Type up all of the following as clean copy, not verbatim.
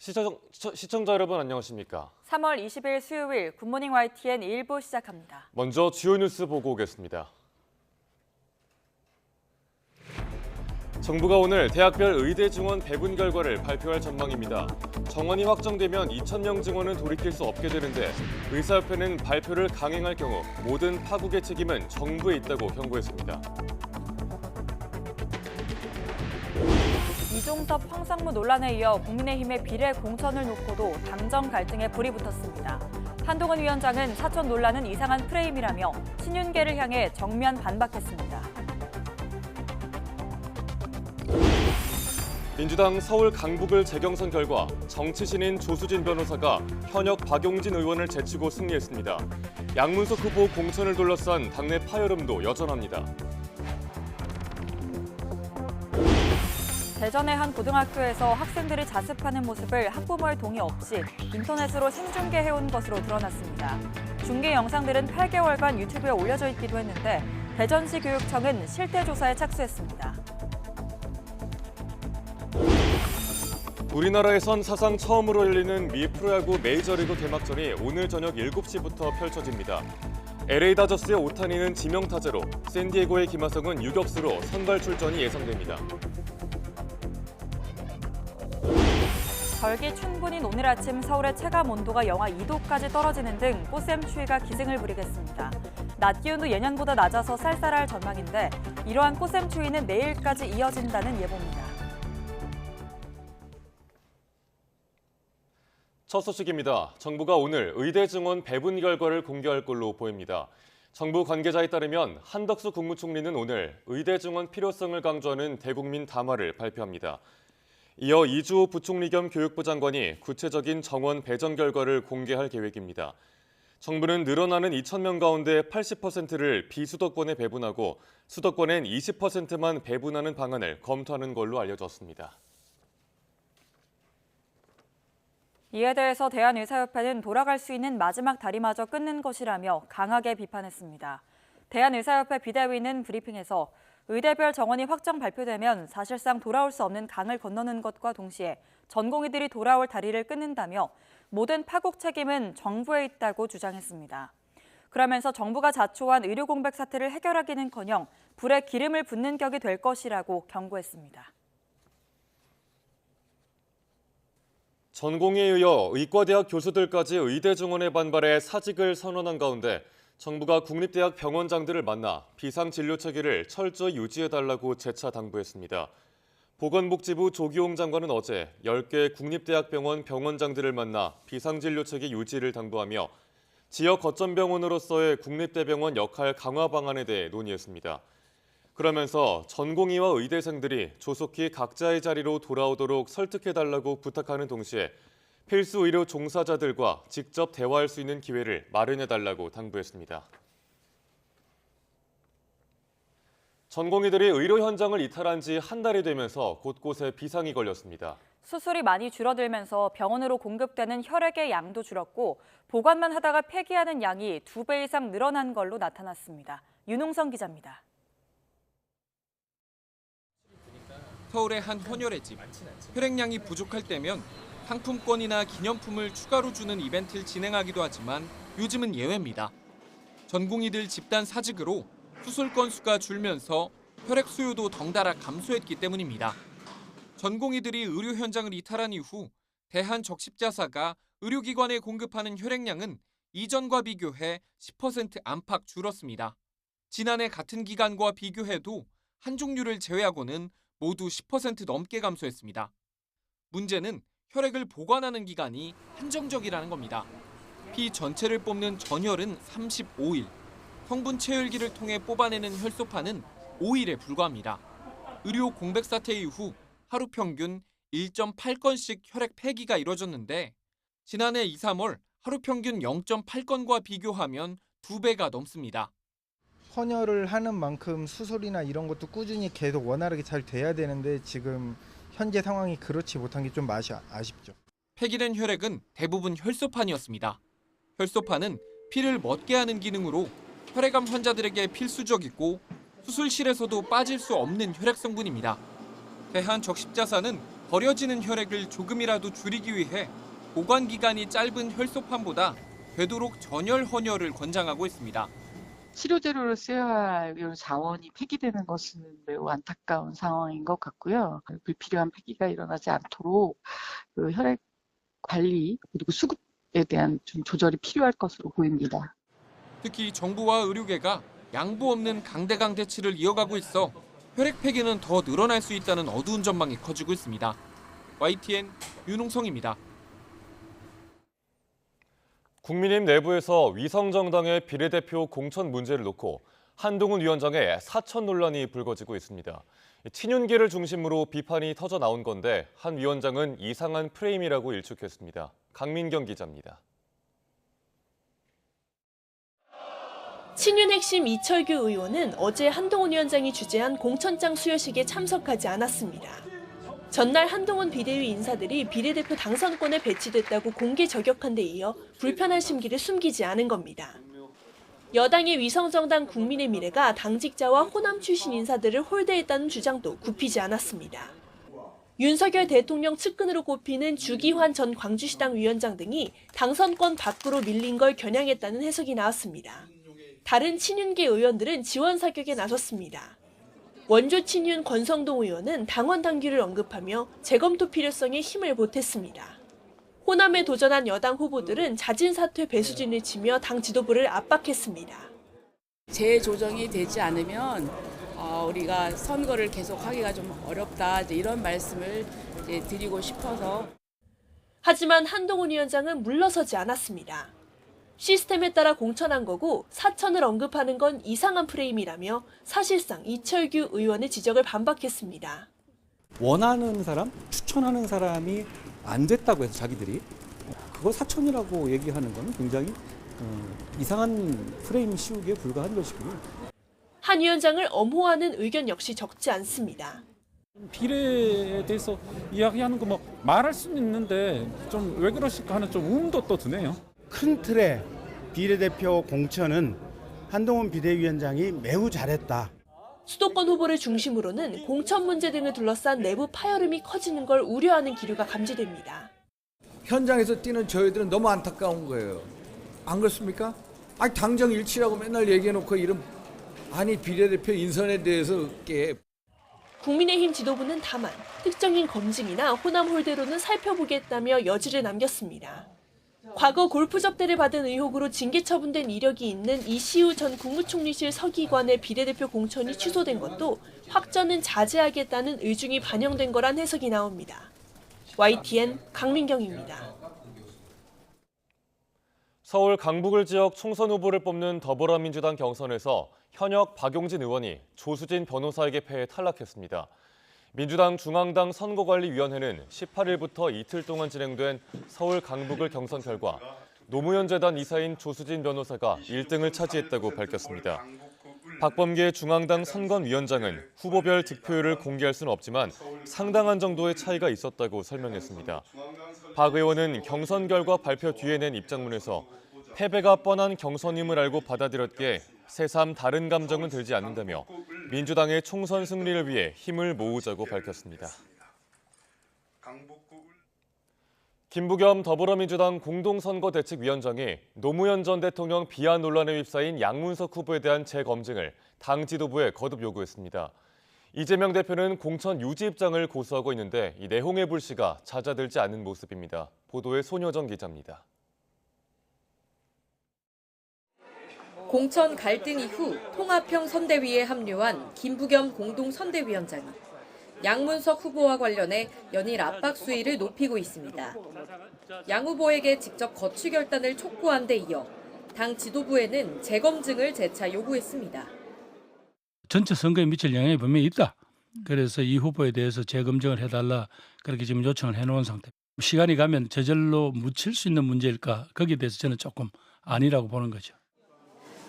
시청자 여러분 안녕하십니까? 3월 20일 수요일 굿모닝 YTN 1부 시작합니다. 먼저 주요 뉴스 보고 오겠습니다. 정부가 오늘 대학별 의대 증원 배분 결과를 발표할 전망입니다. 정원이 확정되면 2,000명 증원은 돌이킬 수 없게 되는데 의사협회는 발표를 강행할 경우 모든 파국의 책임은 정부에 있다고 경고했습니다. 이종섭 황상무 논란에 이어 국민의힘의 비례 공천을 놓고도 당정 갈등에 불이 붙었습니다. 한동훈 위원장은 사촌 논란은 이상한 프레임이라며 신윤계를 향해 정면 반박했습니다. 민주당 서울 강북을 재경선 결과 정치신인 조수진 변호사가 현역 박용진 의원을 제치고 승리했습니다. 양문석 후보 공천을 둘러싼 당내 파열음도 여전합니다. 대전의 한 고등학교에서 학생들이 자습하는 모습을 학부모의 동의 없이 인터넷으로 생중계해온 것으로 드러났습니다. 중계 영상들은 8개월간 유튜브에 올려져 있기도 했는데 대전시 교육청은 실태 조사에 착수했습니다. 우리나라에선 사상 처음으로 열리는 미 프로야구 메이저리그 개막전이 오늘 저녁 7시부터 펼쳐집니다. LA 다저스의 오타니는 지명타자로, 샌디에고의 김하성은 유격수로 선발 출전이 예상됩니다. 절기 춘분인 오늘 아침 서울의 체감 온도가 영하 2도까지 떨어지는 등 꽃샘추위가 기승을 부리겠습니다. 낮 기온도 예년보다 낮아서 쌀쌀할 전망인데 이러한 꽃샘추위는 내일까지 이어진다는 예보입니다. 첫 소식입니다. 정부가 오늘 의대 증원 배분 결과를 공개할 걸로 보입니다. 정부 관계자에 따르면 한덕수 국무총리는 오늘 의대 증원 필요성을 강조하는 대국민 담화를 발표합니다. 이어 이주호 부총리 겸 교육부 장관이 구체적인 정원 배정 결과를 공개할 계획입니다. 정부는 늘어나는 2,000명 가운데 80%를 비수도권에 배분하고 수도권엔 20%만 배분하는 방안을 검토하는 걸로 알려졌습니다. 이에 대해서 대한의사협회는 돌아갈 수 있는 마지막 다리마저 끊는 것이라며 강하게 비판했습니다. 대한의사협회 비대위는 브리핑에서 의대별 정원이 확정 발표되면 사실상 돌아올 수 없는 강을 건너는 것과 동시에 전공의들이 돌아올 다리를 끊는다며 모든 파국 책임은 정부에 있다고 주장했습니다. 그러면서 정부가 자초한 의료 공백 사태를 해결하기는커녕 불에 기름을 붓는 격이 될 것이라고 경고했습니다. 전공의에 이어 의과대학 교수들까지 의대 증원에 반발해 사직을 선언한 가운데 정부가 국립대학 병원장들을 만나 비상진료 체계를 철저히 유지해달라고 재차 당부했습니다. 보건복지부 조기용 장관은 어제 10개 국립대학병원 병원장들을 만나 비상진료 체계 유지를 당부하며 지역 거점병원으로서의 국립대병원 역할 강화 방안에 대해 논의했습니다. 그러면서 전공의와 의대생들이 조속히 각자의 자리로 돌아오도록 설득해달라고 부탁하는 동시에 필수 의료 종사자들과 직접 대화할 수 있는 기회를 마련해달라고 당부했습니다. 전공의들이 의료 현장을 이탈한 지 한 달이 되면서 곳곳에 비상이 걸렸습니다. 수술이 많이 줄어들면서 병원으로 공급되는 혈액의 양도 줄었고 보관만 하다가 폐기하는 양이 2배 이상 늘어난 걸로 나타났습니다. 윤홍성 기자입니다. 서울의 한 헌혈의 집. 혈액량이 부족할 때면 상품권이나 기념품을 추가로 주는 이벤트를 진행하기도 하지만 요즘은 예외입니다. 전공의들 집단 사직으로 수술 건수가 줄면서 혈액 수요도 덩달아 감소했기 때문입니다. 전공의들이 의료 현장을 이탈한 이후 대한적십자사가 의료기관에 공급하는 혈액량은 이전과 비교해 10% 안팎 줄었습니다. 지난해 같은 기간과 비교해도 한 종류를 제외하고는 모두 10% 넘게 감소했습니다. 문제는 혈액을 보관하는 기간이 한정적이라는 겁니다. 피 전체를 뽑는 전혈은 35일, 성분 체열기를 통해 뽑아내는 혈소판은 5일에 불과합니다. 의료 공백 사태 이후 하루 평균 1.8건씩 혈액 폐기가 이뤄졌는데 지난해 2, 3월 하루 평균 0.8건과 비교하면 2배가 넘습니다. 헌혈을 하는 만큼 수술이나 이런 것도 꾸준히 계속 원활하게 잘 돼야 되는데 지금 현재 상황이 그렇지 못한 게 좀 아쉽죠. 폐기된 혈액은 대부분 혈소판이었습니다. 혈소판은 피를 멎게 하는 기능으로 혈액암 환자들에게 필수적이고 수술실에서도 빠질 수 없는 혈액 성분입니다. 대한적십자사는 버려지는 혈액을 조금이라도 줄이기 위해 보관 기간이 짧은 혈소판보다 되도록 전열 헌혈을 권장하고 있습니다. 치료제로 쓰여야 할 이런 자원이 폐기되는 것은 매우 안타까운 상황인 것 같고요. 불필요한 폐기가 일어나지 않도록 그 혈액 관리 그리고 수급에 대한 좀 조절이 필요할 것으로 보입니다. 특히 정부와 의료계가 양보 없는 강대강 대치를 이어가고 있어 혈액 폐기는 더 늘어날 수 있다는 어두운 전망이 커지고 있습니다. YTN 윤홍성입니다. 국민의힘 내부에서 위성정당의 비례대표 공천 문제를 놓고 한동훈 위원장의 사천 논란이 불거지고 있습니다. 친윤계를 중심으로 비판이 터져 나온 건데 한 위원장은 이상한 프레임이라고 일축했습니다. 강민경 기자입니다. 친윤 핵심 이철규 의원은 어제 한동훈 위원장이 주재한 공천장 수여식에 참석하지 않았습니다. 전날 한동훈 비대위 인사들이 비례대표 당선권에 배치됐다고 공개 저격한 데 이어 불편한 심기를 숨기지 않은 겁니다. 여당의 위성정당 국민의 미래가 당직자와 호남 출신 인사들을 홀대했다는 주장도 굽히지 않았습니다. 윤석열 대통령 측근으로 꼽히는 주기환 전 광주시당 위원장 등이 당선권 밖으로 밀린 걸 겨냥했다는 해석이 나왔습니다. 다른 친윤계 의원들은 지원 사격에 나섰습니다. 원조 친윤 권성동 의원은 당원 당규를 언급하며 재검토 필요성에 힘을 보탰습니다. 호남에 도전한 여당 후보들은 자진 사퇴 배수진을 치며 당 지도부를 압박했습니다. 재조정이 되지 않으면 우리가 선거를 계속하기가 좀 어렵다 이런 말씀을 드리고 싶어서. 하지만 한동훈 위원장은 물러서지 않았습니다. 시스템에 따라 공천한 거고 사천을 언급하는 건 이상한 프레임이라며 사실상 이철규 의원의 지적을 반박했습니다. 원하는 사람, 추천하는 사람이 안 됐다고 해서 자기들이 그걸 사천이라고 얘기하는 건 굉장히 이상한 프레임 씌우기에 불과한 것이고요. 한 위원장을 엄호하는 의견 역시 적지 않습니다. 비례에 대해서 이야기하는 거 뭐 말할 수는 있는데 좀 왜 그러실까 하는 좀 의문도 또 드네요. 큰 틀의 비례대표 공천은 한동훈 비대위원장이 매우 잘했다. 수도권 후보를 중심으로는 공천 문제 등을 둘러싼 내부 파열음이 커지는 걸 우려하는 기류가 감지됩니다. 현장에서 뛰는 저희들은 너무 안타까운 거예요. 안 그렇습니까? 아니 당정 일치라고 맨날 얘기해놓고 이런 비례대표 인선에 대해서 깨. 국민의힘 지도부는 다만 특정인 검증이나 호남 홀대로는 살펴보겠다며 여지를 남겼습니다. 과거 골프 접대를 받은 의혹으로 징계 처분된 이력이 있는 이시우 전 국무총리실 서기관의 비례대표 공천이 취소된 것도 확전은 자제하겠다는 의중이 반영된 거란 해석이 나옵니다. YTN 강민경입니다. 서울 강북을 지역 총선 후보를 뽑는 더불어민주당 경선에서 현역 박용진 의원이 조수진 변호사에게 패해 탈락했습니다. 민주당 중앙당 선거관리위원회는 18일부터 이틀 동안 진행된 서울 강북을 경선 결과 노무현 재단 이사인 조수진 변호사가 1등을 차지했다고 밝혔습니다. 박범계 중앙당 선관위원장은 후보별 득표율을 공개할 수는 없지만 상당한 정도의 차이가 있었다고 설명했습니다. 박 의원은 경선 결과 발표 뒤에 낸 입장문에서 패배가 뻔한 경선임을 알고 받아들였기에 새삼 다른 감정은 들지 않는다며 민주당의 총선 승리를 위해 힘을 모으자고 밝혔습니다. 김부겸 더불어민주당 공동선거대책위원장이 노무현 전 대통령 비하 논란에 휩싸인 양문석 후보에 대한 재검증을 당 지도부에 거듭 요구했습니다. 이재명 대표는 공천 유지 입장을 고수하고 있는데 이 내홍의 불씨가 잦아들지 않는 모습입니다. 보도에 손효정 기자입니다. 공천 갈등 이후 통합형 선대위에 합류한 김부겸 공동선대위원장이 양문석 후보와 관련해 연일 압박 수위를 높이고 있습니다. 양 후보에게 직접 거취 결단을 촉구한 데 이어 당 지도부에는 재검증을 재차 요구했습니다. 전체 선거에 미칠 영향이 분명히 있다. 그래서 이 후보에 대해서 재검증을 해달라 그렇게 지금 요청을 해놓은 상태. 시간이 가면 저절로 묻힐 수 있는 문제일까? 거기에 대해서 저는 조금 아니라고 보는 거죠.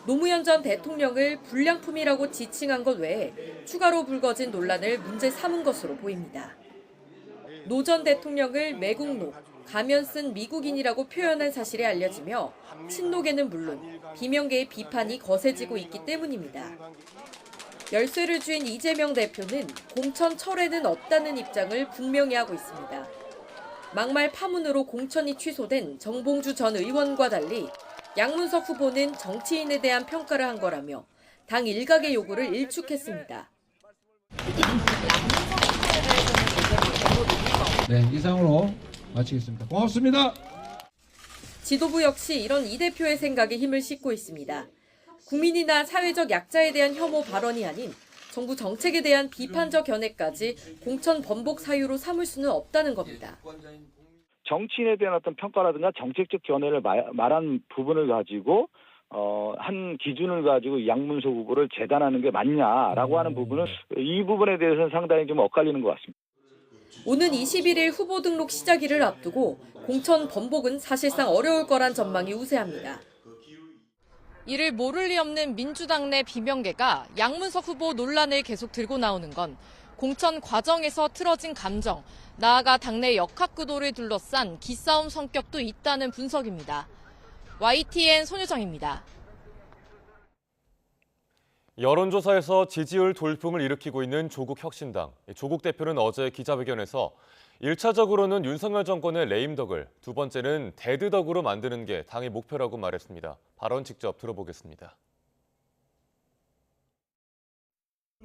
노무현 전 대통령을 불량품이라고 지칭한 것 외에 추가로 불거진 논란을 문제 삼은 것으로 보입니다. 노 전 대통령을 매국노, 가면 쓴 미국인이라고 표현한 사실이 알려지며 친노계는 물론 비명계의 비판이 거세지고 있기 때문입니다. 열쇠를 쥔 이재명 대표는 공천 철회는 없다는 입장을 분명히 하고 있습니다. 막말 파문으로 공천이 취소된 정봉주 전 의원과 달리 양문석 후보는 정치인에 대한 평가를 한 거라며 당 일각의 요구를 일축했습니다. 네, 이상으로 마치겠습니다. 고맙습니다. 지도부 역시 이런 이 대표의 생각에 힘을 싣고 있습니다. 국민이나 사회적 약자에 대한 혐오 발언이 아닌 정부 정책에 대한 비판적 견해까지 공천 번복 사유로 삼을 수는 없다는 겁니다. 정치인에 대한 어떤 평가라든가 정책적 견해를 말한 부분을 가지고 한 기준을 가지고 양문석 후보를 재단하는 게 맞냐라고 하는 부분은 이 부분에 대해서는 상당히 좀 엇갈리는 것 같습니다. 오는 21일 후보 등록 시작일을 앞두고 공천 번복은 사실상 어려울 거란 전망이 우세합니다. 이를 모를 리 없는 민주당 내 비명계가 양문석 후보 논란을 계속 들고 나오는 건 공천 과정에서 틀어진 감정, 나아가 당내 역학구도를 둘러싼 기싸움 성격도 있다는 분석입니다. YTN 손유정입니다. 여론조사에서 지지율 돌풍을 일으키고 있는 조국혁신당. 조국 대표는 어제 기자회견에서 1차적으로는 윤석열 정권의 레임덕을, 두 번째는 대드덕으로 만드는 게 당의 목표라고 말했습니다. 발언 직접 들어보겠습니다.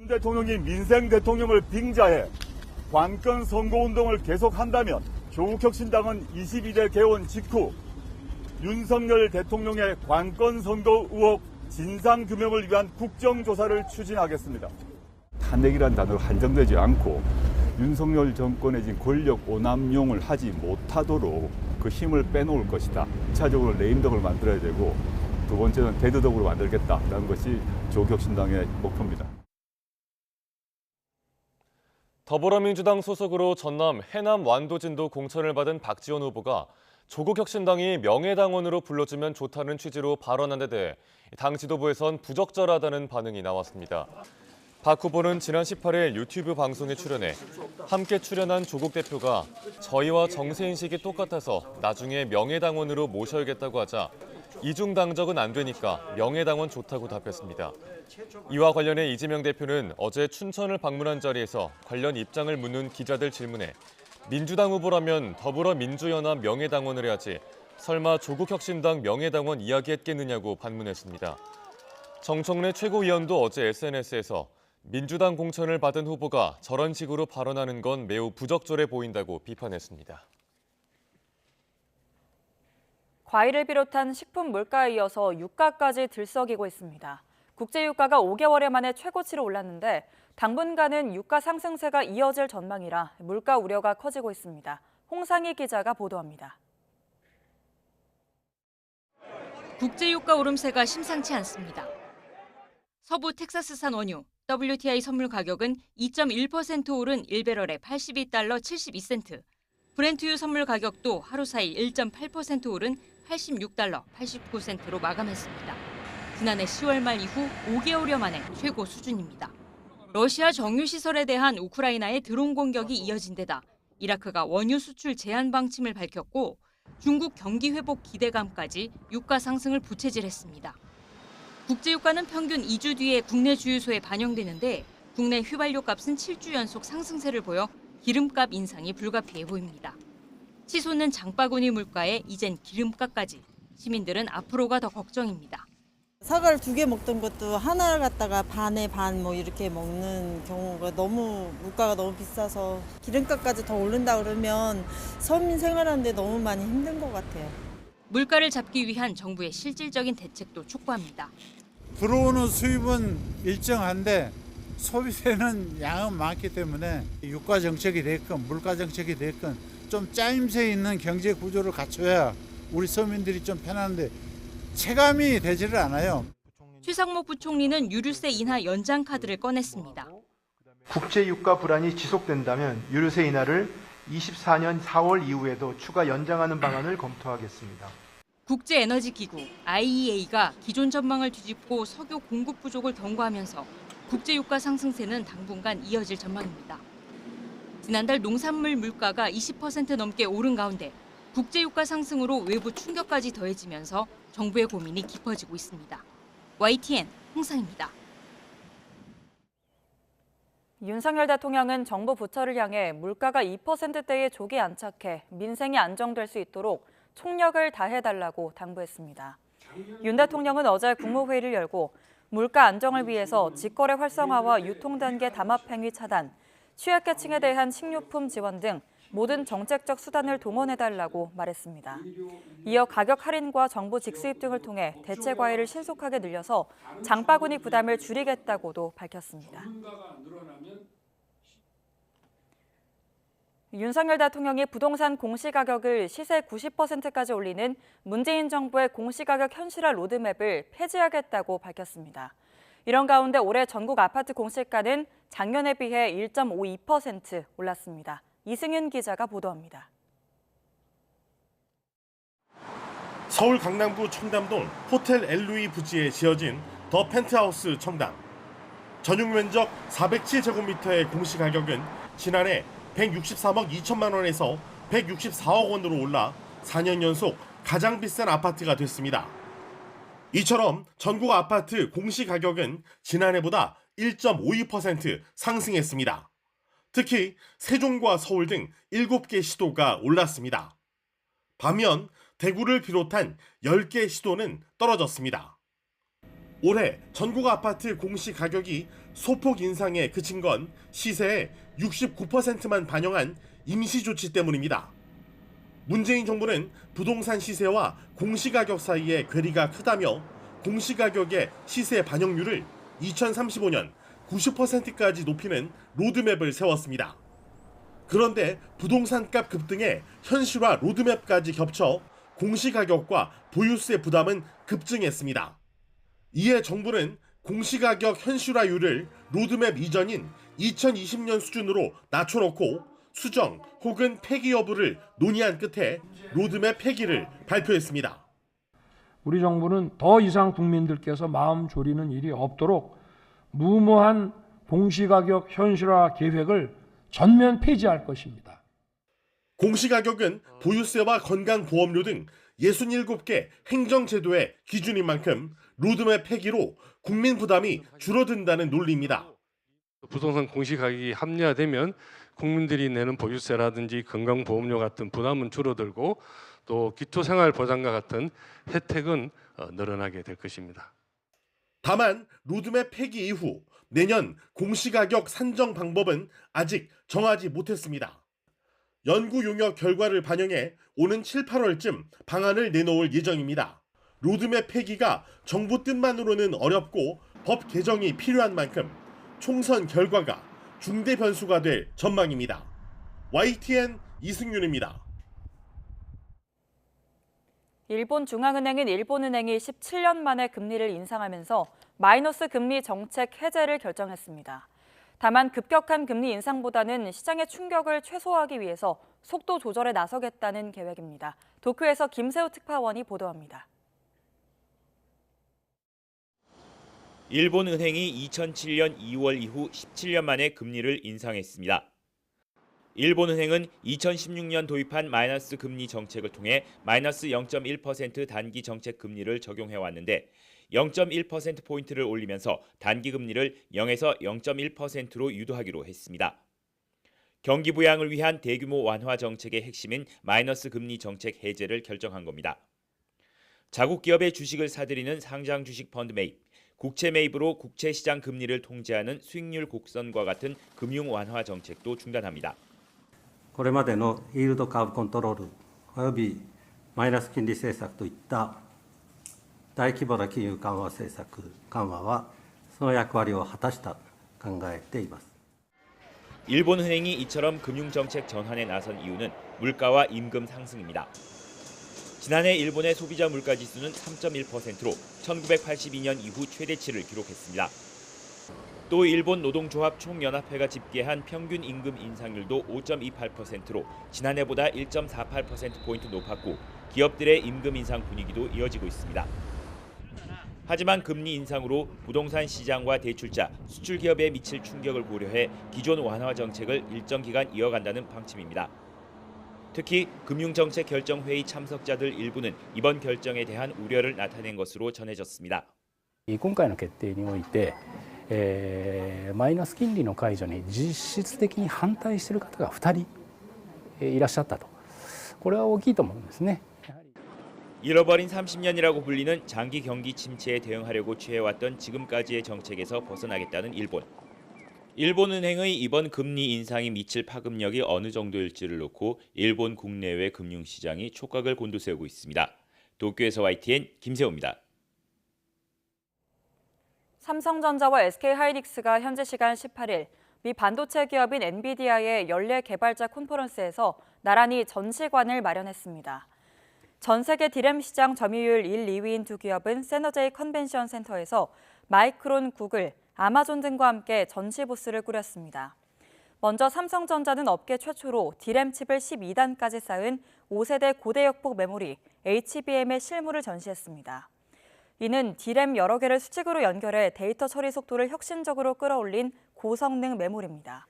윤 대통령이 민생 대통령을 빙자해 관건 선거운동을 계속한다면 조국혁신당은 22대 개원 직후 윤석열 대통령의 관건 선거 의혹 진상규명을 위한 국정조사를 추진하겠습니다. 탄핵이라는 단어로 한정되지 않고 윤석열 정권의 지금 권력 오남용을 하지 못하도록 그 힘을 빼놓을 것이다. 2차적으로 레임덕을 만들어야 되고 두 번째는 대드덕으로 만들겠다라는 것이 조국혁신당의 목표입니다. 더불어민주당 소속으로 전남 해남 완도진도 공천을 받은 박지원 후보가 조국혁신당이 명예당원으로 불러주면 좋다는 취지로 발언한 데 대해 당 지도부에선 부적절하다는 반응이 나왔습니다. 박 후보는 지난 18일 유튜브 방송에 출연해 함께 출연한 조국 대표가 저희와 정세인식이 똑같아서 나중에 명예당원으로 모셔야겠다고 하자 이중당적은 안 되니까 명예당원 좋다고 답했습니다. 이와 관련해 이재명 대표는 어제 춘천을 방문한 자리에서 관련 입장을 묻는 기자들 질문에 민주당 후보라면 더불어민주연합 명예당원을 해야지 설마 조국혁신당 명예당원 이야기했겠느냐고 반문했습니다. 정청래 최고위원도 어제 SNS에서 민주당 공천을 받은 후보가 저런 식으로 발언하는 건 매우 부적절해 보인다고 비판했습니다. 과일을 비롯한 식품 물가에 이어서 유가까지 들썩이고 있습니다. 국제유가가 5개월 만에 최고치로 올랐는데 당분간은 유가 상승세가 이어질 전망이라 물가 우려가 커지고 있습니다. 홍상희 기자가 보도합니다. 국제유가 오름세가 심상치 않습니다. 서부 텍사스산 원유 WTI 선물 가격은 2.1% 오른 1배럴에 82달러 72센트, 브렌트유 선물 가격도 하루 사이 1.8% 오른 86달러 89센트로 마감했습니다. 지난해 10월 말 이후 5개월여 만에 최고 수준입니다. 러시아 정유시설에 대한 우크라이나의 드론 공격이 이어진 데다 이라크가 원유 수출 제한 방침을 밝혔고 중국 경기 회복 기대감까지 유가 상승을 부채질했습니다. 국제유가는 평균 2주 뒤에 국내 주유소에 반영되는데 국내 휘발유 값은 7주 연속 상승세를 보여 기름값 인상이 불가피해 보입니다. 치솟는 장바구니 물가에 이젠 기름값까지. 시민들은 앞으로가 더 걱정입니다. 사과를 2개 먹던 것도 하나 갖다가 반에 반 뭐 이렇게 먹는 경우가 물가가 너무 비싸서 기름값까지 더 오른다 그러면 서민 생활하는데 너무 많이 힘든 것 같아요. 물가를 잡기 위한 정부의 실질적인 대책도 촉구합니다. 들어오는 수입은 일정한데 소비되는 양은 많기 때문에 유가 정책이 됐건 물가 정책이 됐건 좀 짜임새 있는 경제 구조를 갖춰야 우리 서민들이 좀 편한데 체감이 되지를 않아요. 최상목 부총리는 유류세 인하 연장 카드를 꺼냈습니다. 국제 유가 불안이 지속된다면 유류세 인하를 24년 4월 이후에도 추가 연장하는 방안을 검토하겠습니다. 국제에너지기구 IEA가 기존 전망을 뒤집고 석유 공급 부족을 경고하면서 국제유가 상승세는 당분간 이어질 전망입니다. 지난달 농산물 물가가 20% 넘게 오른 가운데 국제유가 상승으로 외부 충격까지 더해지면서 정부의 고민이 깊어지고 있습니다. YTN 홍상입니다. 윤석열 대통령은 정부 부처를 향해 물가가 2%대에 조기 안착해 민생이 안정될 수 있도록 총력을 다해달라고 당부했습니다. 윤 대통령은 어제 국무회의를 열고 물가 안정을 위해서 직거래 활성화와 유통단계 담합행위 차단, 취약계층에 대한 식료품 지원 등 모든 정책적 수단을 동원해달라고 말했습니다. 이어 가격 할인과 정부 직수입 등을 통해 대체 과일을 신속하게 늘려서 장바구니 부담을 줄이겠다고도 밝혔습니다. 윤석열 대통령이 부동산 공시가격을 시세 90%까지 올리는 문재인 정부의 공시가격 현실화 로드맵을 폐지하겠다고 밝혔습니다. 이런 가운데 올해 전국 아파트 공시가는 작년에 비해 1.52% 올랐습니다. 이승윤 기자가 보도합니다. 서울 강남구 청담동 호텔 엘루이 부지에 지어진 더 펜트하우스 청담. 전용 면적 407제곱미터의 공시가격은 지난해 163억 2천만 원에서 164억 원으로 올라 4년 연속 가장 비싼 아파트가 됐습니다. 이처럼 전국 아파트 공시가격은 지난해보다 1.52% 상승했습니다. 특히 세종과 서울 등 7개 시도가 올랐습니다. 반면 대구를 비롯한 10개 시도는 떨어졌습니다. 올해 전국 아파트 공시가격이 소폭 인상에 그친 건 시세의 69%만 반영한 임시조치 때문입니다. 문재인 정부는 부동산 시세와 공시가격 사이의 괴리가 크다며 공시가격의 시세 반영률을 2035년 90%까지 높이는 로드맵을 세웠습니다. 그런데 부동산값 급등에 현실화 로드맵까지 겹쳐 공시가격과 보유세 부담은 급증했습니다. 이에 정부는 공시가격 현실화율을 로드맵 이전인 2020년 수준으로 낮춰놓고 수정 혹은 폐기 여부를 논의한 끝에 로드맵 폐기를 발표했습니다. 우리 정부는 더 이상 국민들께서 마음 졸이는 일이 없도록 무모한 공시가격 현실화 계획을 전면 폐지할 것입니다. 공시가격은 보유세와 건강보험료 등 67개 행정제도의 기준인 만큼 로드맵 폐기로 국민 부담이 줄어든다는 논리입니다. 부동산 공시가격이 합리화되면 국민들이 내는 보유세라든지 건강보험료 같은 부담은 줄어들고 또 기초생활보장과 같은 혜택은 늘어나게 될 것입니다. 다만 로드맵 폐기 이후 내년 공시가격 산정 방법은 아직 정하지 못했습니다. 연구 용역 결과를 반영해 오는 7, 8월쯤 방안을 내놓을 예정입니다. 로드맵 폐기가 정부 뜻만으로는 어렵고 법 개정이 필요한 만큼 총선 결과가 중대 변수가 될 전망입니다. YTN 이승윤입니다. 일본 중앙은행인 일본은행이 17년 만에 금리를 인상하면서 마이너스 금리 정책 해제를 결정했습니다. 다만 급격한 금리 인상보다는 시장의 충격을 최소화하기 위해서 속도 조절에 나서겠다는 계획입니다. 도쿄에서 김세우 특파원이 보도합니다. 일본 은행이 2007년 2월 이후 17년 만에 금리를 인상했습니다. 일본 은행은 2016년 도입한 마이너스 금리 정책을 통해 마이너스 0.1% 단기 정책 금리를 적용해 왔는데 0.1%포인트를 올리면서 단기 금리를 0에서 0.1%로 유도하기로 했습니다. 경기 부양을 위한 대규모 완화 정책의 핵심인 마이너스 금리 정책 해제를 결정한 겁니다. 자국 기업의 주식을 사들이는 상장 주식 펀드 매입, 국채 매입으로 국채 시장 금리를 통제하는 수익률 곡선과 같은 금융 완화 정책도 중단합니다. これまでのイールドカーブコントロールおよびマイナス金利政策といった大規模な金融緩和政策緩和はその役割を果たしたと考えています。 일본 은행이 이처럼 금융 정책 전환에 나선 이유는 물가와 임금 상승입니다. 지난해 일본의 소비자 물가 지수는 3.1%로 1982년 이후 최대치를 기록했습니다. 또 일본 노동조합 총연합회가 집계한 평균 임금 인상률도 5.28%로 지난해보다 1.48%포인트 높았고 기업들의 임금 인상 분위기도 이어지고 있습니다. 하지만 금리 인상으로 부동산 시장과 대출자, 수출 기업에 미칠 충격을 고려해 기존 완화 정책을 일정 기간 이어간다는 방침입니다. 특히 금융정책 결정회의 참석자들 일부는 이번 결정에 대한 우려를 나타낸 것으로 전해졌습니다. 今回の決定においてマイナス金利の解除に実質的に反対している方が2人いらっしゃったと、これは大きいと思うんですね。 잃어버린 30년이라고 불리는 장기 경기 침체에 대응하려고 취해왔던 지금까지의 정책에서 벗어나겠다는 일본. 일본은행의 이번 금리 인상이 미칠 파급력이 어느 정도일지를 놓고 일본 국내외 금융시장이 촉각을 곤두세우고 있습니다. 도쿄에서 YTN 김세호입니다. 삼성전자와 SK하이닉스가 현지 시간 18일 미 반도체 기업인 엔비디아의 연례 개발자 컨퍼런스에서 나란히 전시관을 마련했습니다. 전 세계 디램 시장 점유율 1, 2위인 두 기업은 세너제이 컨벤션 센터에서 마이크론, 구글, 아마존 등과 함께 전시 부스를 꾸렸습니다. 먼저 삼성전자는 업계 최초로 디램 칩을 12단까지 쌓은 5세대 고대역폭 메모리 HBM의 실물을 전시했습니다. 이는 디램 여러 개를 수직으로 연결해 데이터 처리 속도를 혁신적으로 끌어올린 고성능 메모리입니다.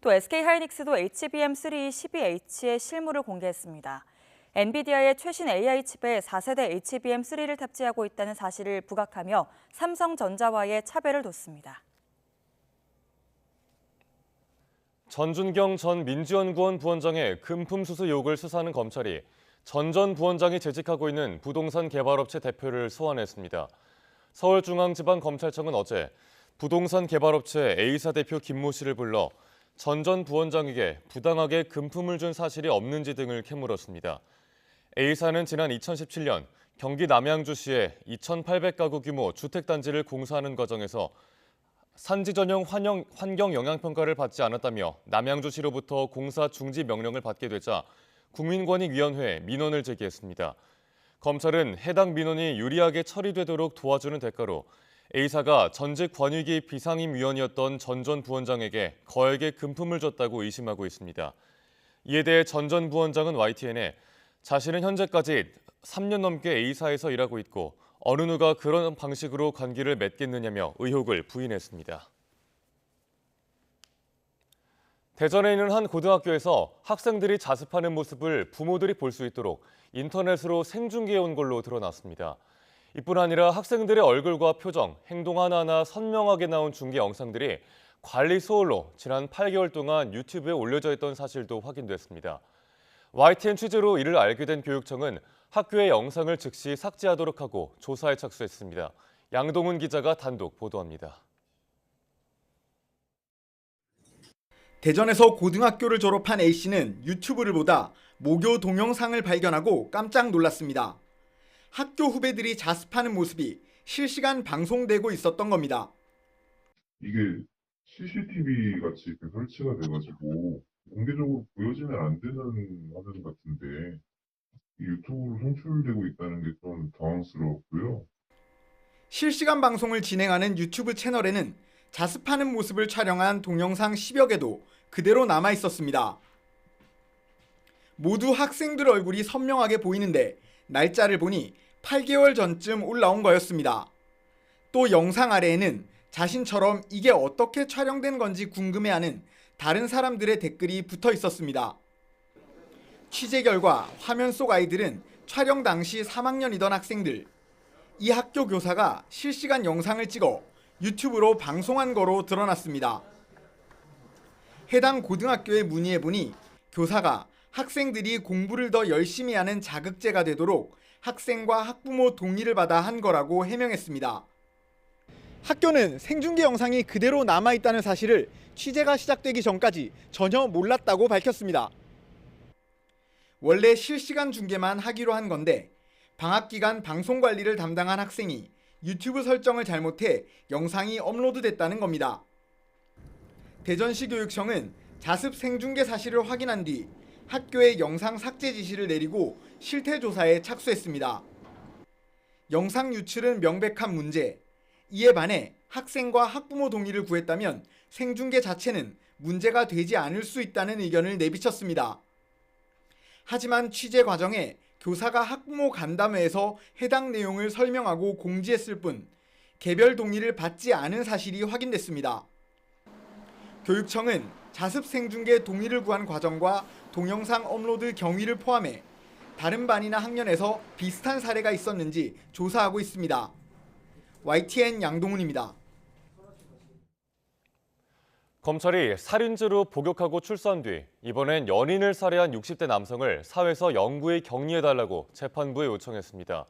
또 SK하이닉스도 HBM3E 12H의 실물을 공개했습니다. 엔비디아의 최신 AI 칩에 4세대 HBM3를 탑재하고 있다는 사실을 부각하며 삼성전자와의 차별을 뒀습니다. 전준경 전 민주연구원 부원장의 금품 수수 의혹을 수사하는 검찰이 전 부원장이 재직하고 있는 부동산 개발업체 대표를 소환했습니다. 서울중앙지방검찰청은 어제 부동산 개발업체 A사 대표 김모 씨를 불러 전 부원장에게 부당하게 금품을 준 사실이 없는지 등을 캐물었습니다. A사는 지난 2017년 경기 남양주시에 2,800가구 규모 주택단지를 공사하는 과정에서 산지 전용 환경 영향평가를 받지 않았다며 남양주시로부터 공사 중지 명령을 받게 되자 국민권익위원회에 민원을 제기했습니다. 검찰은 해당 민원이 유리하게 처리되도록 도와주는 대가로 A사가 전직 권익위 비상임위원이었던 전 부원장에게 거액의 금품을 줬다고 의심하고 있습니다. 이에 대해 전 부원장은 YTN에 자신은 현재까지 3년 넘게 A사에서 일하고 있고 어느 누가 그런 방식으로 관계를 맺겠느냐며 의혹을 부인했습니다. 대전에 있는 한 고등학교에서 학생들이 자습하는 모습을 부모들이 볼 수 있도록 인터넷으로 생중계해온 걸로 드러났습니다. 이뿐 아니라 학생들의 얼굴과 표정, 행동 하나하나 선명하게 나온 중계 영상들이 관리 소홀로 지난 8개월 동안 유튜브에 올려져 있던 사실도 확인됐습니다. YTN 취재로 이를 알게 된 교육청은 학교의 영상을 즉시 삭제하도록 하고 조사에 착수했습니다. 양동훈 기자가 단독 보도합니다. 대전에서 고등학교를 졸업한 A씨는 유튜브를 보다 모교 동영상을 발견하고 깜짝 놀랐습니다. 학교 후배들이 자습하는 모습이 실시간 방송되고 있었던 겁니다. 이게 CCTV 같이 설치가 돼가지고 공개적으로 보여지면 안 되는 화면 같은데 유튜브로 송출되고 있다는 게 좀 당황스러웠고요. 실시간 방송을 진행하는 유튜브 채널에는 자습하는 모습을 촬영한 동영상 10여 개도 그대로 남아 있었습니다. 모두 학생들 얼굴이 선명하게 보이는데 날짜를 보니 8개월 전쯤 올라온 거였습니다. 또 영상 아래에는 자신처럼 이게 어떻게 촬영된 건지 궁금해하는 다른 사람들의 댓글이 붙어 있었습니다. 취재 결과 화면 속 아이들은 촬영 당시 3학년이던 학생들. 이 학교 교사가 실시간 영상을 찍어 유튜브로 방송한 거로 드러났습니다. 해당 고등학교에 문의해보니 교사가 학생들이 공부를 더 열심히 하는 자극제가 되도록 학생과 학부모 동의를 받아 한 거라고 해명했습니다. 학교는 생중계 영상이 그대로 남아있다는 사실을 취재가 시작되기 전까지 전혀 몰랐다고 밝혔습니다. 원래 실시간 중계만 하기로 한 건데 방학 기간 방송 관리를 담당한 학생이 유튜브 설정을 잘못해 영상이 업로드됐다는 겁니다. 대전시 교육청은 자습 생중계 사실을 확인한 뒤 학교에 영상 삭제 지시를 내리고 실태 조사에 착수했습니다. 영상 유출은 명백한 문제. 이에 반해 학생과 학부모 동의를 구했다면 생중계 자체는 문제가 되지 않을 수 있다는 의견을 내비쳤습니다. 하지만 취재 과정에 교사가 학부모 간담회에서 해당 내용을 설명하고 공지했을 뿐 개별 동의를 받지 않은 사실이 확인됐습니다. 교육청은 자습 생중계 동의를 구한 과정과 동영상 업로드 경위를 포함해 다른 반이나 학년에서 비슷한 사례가 있었는지 조사하고 있습니다. YTN 양동훈입니다. 검찰이 살인죄로 복역하고 출소한 뒤 이번엔 연인을 살해한 60대 남성을 사회에서 영구히 격리해달라고 재판부에 요청했습니다.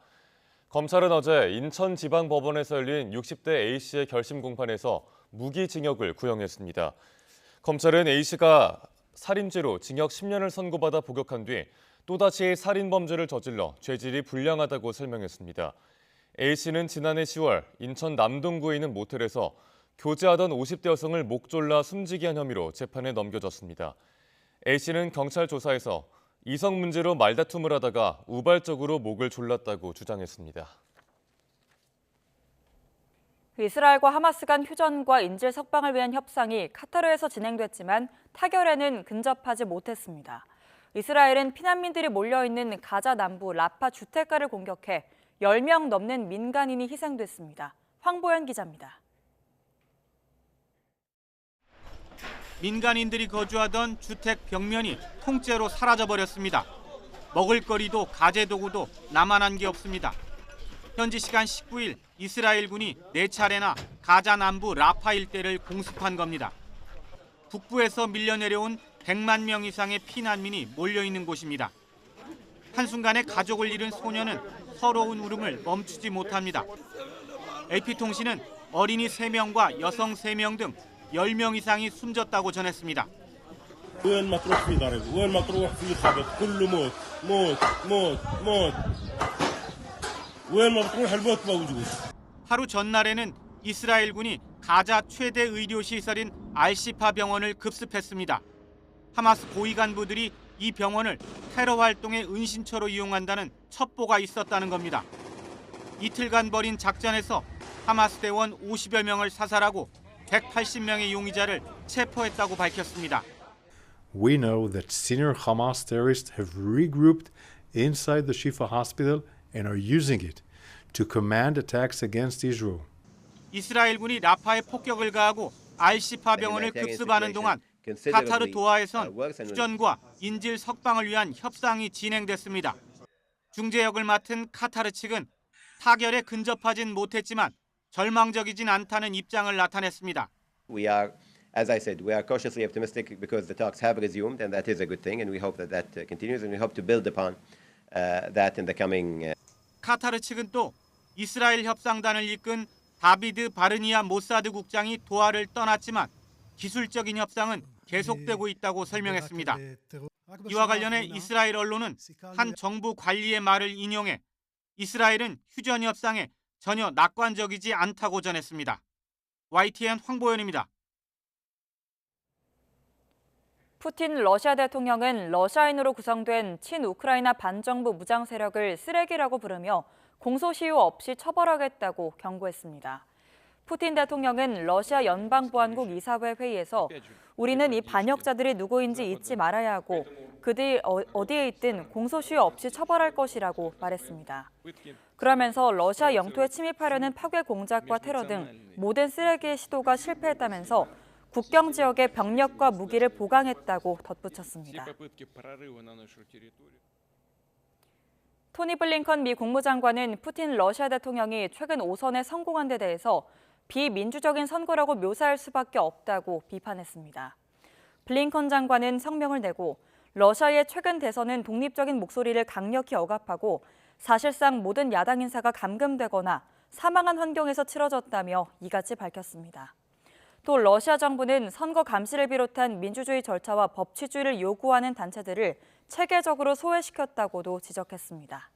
검찰은 어제 인천지방법원에서 열린 60대 A씨의 결심 공판에서 무기징역을 구형했습니다. 검찰은 A씨가 살인죄로 징역 10년을 선고받아 복역한 뒤 또다시 살인범죄를 저질러 죄질이 불량하다고 설명했습니다. A씨는 지난해 10월 인천 남동구에 있는 모텔에서 교제하던 50대 여성을 목 졸라 숨지게 한 혐의로 재판에 넘겨졌습니다. A씨는 경찰 조사에서 이성 문제로 말다툼을 하다가 우발적으로 목을 졸랐다고 주장했습니다. 이스라엘과 하마스 간 휴전과 인질 석방을 위한 협상이 카타르에서 진행됐지만 타결에는 근접하지 못했습니다. 이스라엘은 피난민들이 몰려있는 가자 남부 라파 주택가를 공격해 10명 넘는 민간인이 희생됐습니다. 황보현 기자입니다. 민간인들이 거주하던 주택 벽면이 통째로 사라져버렸습니다. 먹을거리도 가재도구도 남아난 게 없습니다. 현지 시간 19일 이스라엘군이 4차례나 가자 남부 라파 일대를 공습한 겁니다. 북부에서 밀려내려온 100만 명 이상의 피난민이 몰려있는 곳입니다. 한순간에 가족을 잃은 소녀는 서러운 울음을 멈추지 못합니다. AP통신은 어린이 3명과 여성 3명 등 10명 이상이 숨졌다고 전했습니다. 하루 전날에는 이스라엘군이 가자 최대 의료시설인 알시파 병원을 급습했습니다. 하마스 고위 간부들이 이 병원을 테러 활동의 은신처로 이용한다는 첩보가 있었다는 겁니다. 이틀간 벌인 작전에서 하마스 대원 50여 명을 사살하고 180명의 용의자를 체포했다고 밝혔습니다. We know that senior Hamas terrorists have regrouped inside the Shifa hospital and are using it to command attacks against Israel. 이스라엘군이 라파에 폭격을 가하고 알시파 병원을 급습하는 동안 카타르 도하에선 휴전과 인질 석방을 위한 협상이 진행됐습니다. 중재 역을 맡은 카타르 측은 타결에 근접하진 못했지만 절망적이진 않다는 입장을 나타냈습니다. We are, as I said, we are cautiously optimistic because the talks have resumed, and that is a good thing, and we hope that that continues, and we hope to build upon that in the coming. 카타르 측은 또 이스라엘 협상단을 이끈 다비드 바르니아 모사드 국장이 도하를 떠났지만 기술적인 협상은 계속되고 있다고 설명했습니다. 이와 관련해 이스라엘 언론은 한 정부 관리의 말을 인용해 이스라엘은 휴전 협상에 전혀 낙관적이지 않다고 전했습니다. YTN 황보현입니다. 푸틴 러시아 대통령은 러시아인으로 구성된 친우크라이나 반정부 무장 세력을 쓰레기라고 부르며 공소시효 없이 처벌하겠다고 경고했습니다. 푸틴 대통령은 러시아 연방보안국 이사회 회의에서 우리는 이 반역자들이 누구인지 잊지 말아야 하고 그들이 어디에 있든 공소시효 없이 처벌할 것이라고 말했습니다. 그러면서 러시아 영토에 침입하려는 파괴 공작과 테러 등 모든 쓰레기의 시도가 실패했다면서 국경 지역에 병력과 무기를 보강했다고 덧붙였습니다. 토니 블링컨 미 국무장관은 푸틴 러시아 대통령이 최근 5선에 성공한 데 대해서 비민주적인 선거라고 묘사할 수밖에 없다고 비판했습니다. 블링컨 장관은 성명을 내고 러시아의 최근 대선은 독립적인 목소리를 강력히 억압하고 사실상 모든 야당 인사가 감금되거나 사망한 환경에서 치러졌다며 이같이 밝혔습니다. 또 러시아 정부는 선거 감시를 비롯한 민주주의 절차와 법치주의를 요구하는 단체들을 체계적으로 소외시켰다고도 지적했습니다.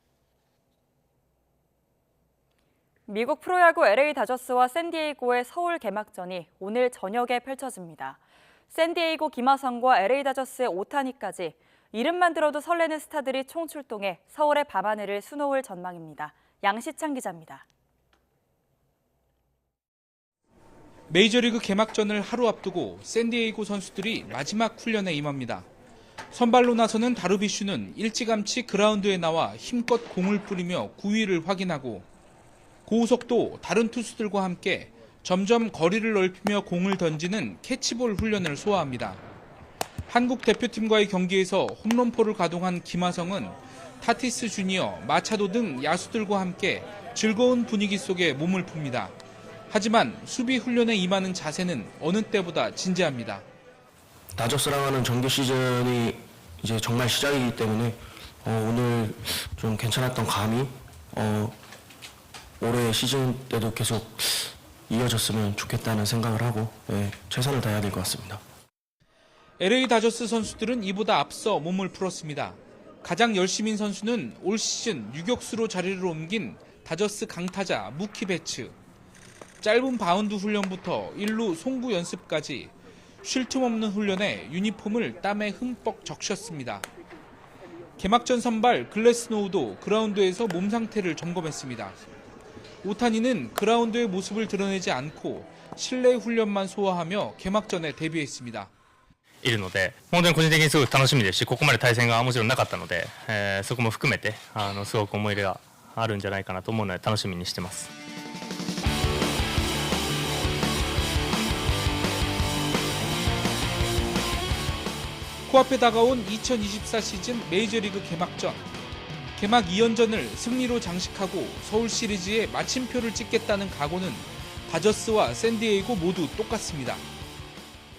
미국 프로야구 LA 다저스와 샌디에이고의 서울 개막전이 오늘 저녁에 펼쳐집니다. 샌디에이고 김하성과 LA 다저스의 오타니까지 이름만 들어도 설레는 스타들이 총출동해 서울의 밤하늘을 수놓을 전망입니다. 양시창 기자입니다. 메이저리그 개막전을 하루 앞두고 샌디에이고 선수들이 마지막 훈련에 임합니다. 선발로 나서는 다루비슈는 일찌감치 그라운드에 나와 힘껏 공을 뿌리며 구위를 확인하고 고속도 다른 투수들과 함께 점점 거리를 넓히며 공을 던지는 캐치볼 훈련을 소화합니다. 한국 대표팀과의 경기에서 홈런포를 가동한 김하성은 타티스 주니어, 마차도 등 야수들과 함께 즐거운 분위기 속에 몸을 풉니다. 하지만 수비 훈련에 임하는 자세는 어느 때보다 진지합니다. 다저스랑 하는 정규 시즌이 이제 정말 시작이기 때문에 오늘 좀 괜찮았던 감이 올해 시즌 때도 계속 이어졌으면 좋겠다는 생각을 하고 최선을 다해야 될 것 같습니다. LA 다저스 선수들은 이보다 앞서 몸을 풀었습니다. 가장 열심인 선수는 올 시즌 유격수로 자리를 옮긴 다저스 강타자 무키 베츠. 짧은 바운드 훈련부터 1루 송구 연습까지 쉴 틈 없는 훈련에 유니폼을 땀에 흠뻑 적셨습니다. 개막전 선발 글래스노우도 그라운드에서 몸 상태를 점검했습니다. 오타니는 그라운드의 모습을 드러내지 않고 실내 훈련만 소화하며 개막전에 데뷔했습니다. いるので、本当に個人的にすごく楽しみですし、ここまで対戦がもちろんなかったので、そこも含めてすごく思い入れがあるんじゃないかなと思うので楽しみにしてます。 코앞에 다가온 2024 시즌 메이저리그 개막전. 개막 2연전을 승리로 장식하고 서울 시리즈에 마침표를 찍겠다는 각오는 다저스와 샌디에이고 모두 똑같습니다.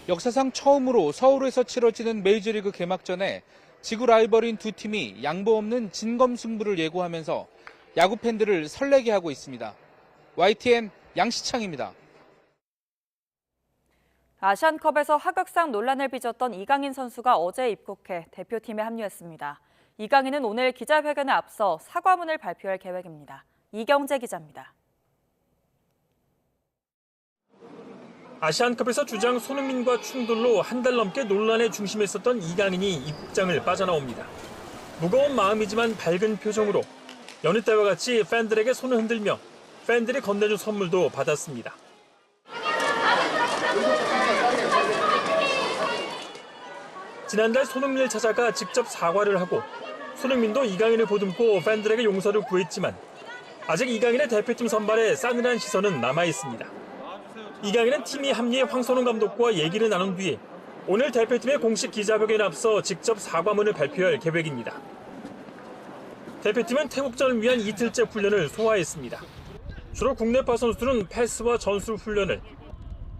역사상 처음으로 서울에서 치러지는 메이저리그 개막전에 지구 라이벌인 두 팀이 양보 없는 진검승부를 예고하면서 야구 팬들을 설레게 하고 있습니다. YTN 양시창입니다. 아시안컵에서 하극상 논란을 빚었던 이강인 선수가 어제 입국해 대표팀에 합류했습니다. 이강인은 오늘 기자회견에 앞서 사과문을 발표할 계획입니다. 이경재 기자입니다. 아시안컵에서 주장 손흥민과 충돌로 한 달 넘게 논란의 중심에 있었던 이강인이 입국장을 빠져나옵니다. 무거운 마음이지만 밝은 표정으로 여느 때와 같이 팬들에게 손을 흔들며 팬들이 건네준 선물도 받았습니다. 지난달 손흥민을 찾아가 직접 사과를 하고 손흥민도 이강인을 보듬고 팬들에게 용서를 구했지만 아직 이강인의 대표팀 선발에 싸늘한 시선은 남아있습니다. 이강인은 팀이 합류해 황선홍 감독과 얘기를 나눈 뒤에 오늘 대표팀의 공식 기자회견에 앞서 직접 사과문을 발표할 계획입니다. 대표팀은 태국전을 위한 이틀째 훈련을 소화했습니다. 주로 국내파 선수들은 패스와 전술 훈련을,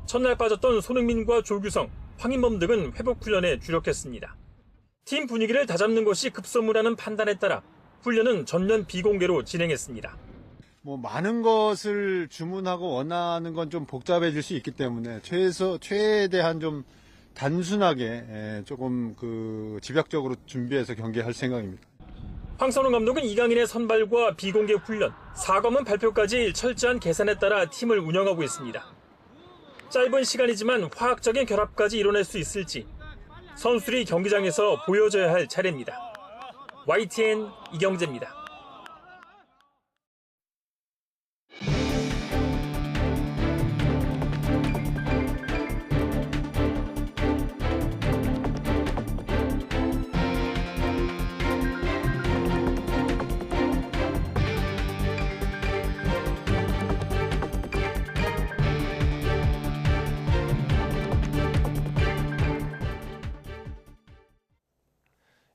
첫날 빠졌던 손흥민과 조규성, 황인범 등은 회복 훈련에 주력했습니다. 팀 분위기를 다잡는 것이 급선무라는 판단에 따라 훈련은 전면 비공개로 진행했습니다. 많은 것을 주문하고 원하는 건 좀 복잡해질 수 있기 때문에 최대한 좀 단순하게 조금 집약적으로 준비해서 경기할 생각입니다. 황선홍 감독은 이강인의 선발과 비공개 훈련, 사과문 발표까지 철저한 계산에 따라 팀을 운영하고 있습니다. 짧은 시간이지만 화학적인 결합까지 이뤄낼 수 있을지 선수들이 경기장에서 보여줘야 할 차례입니다. YTN 이경재입니다.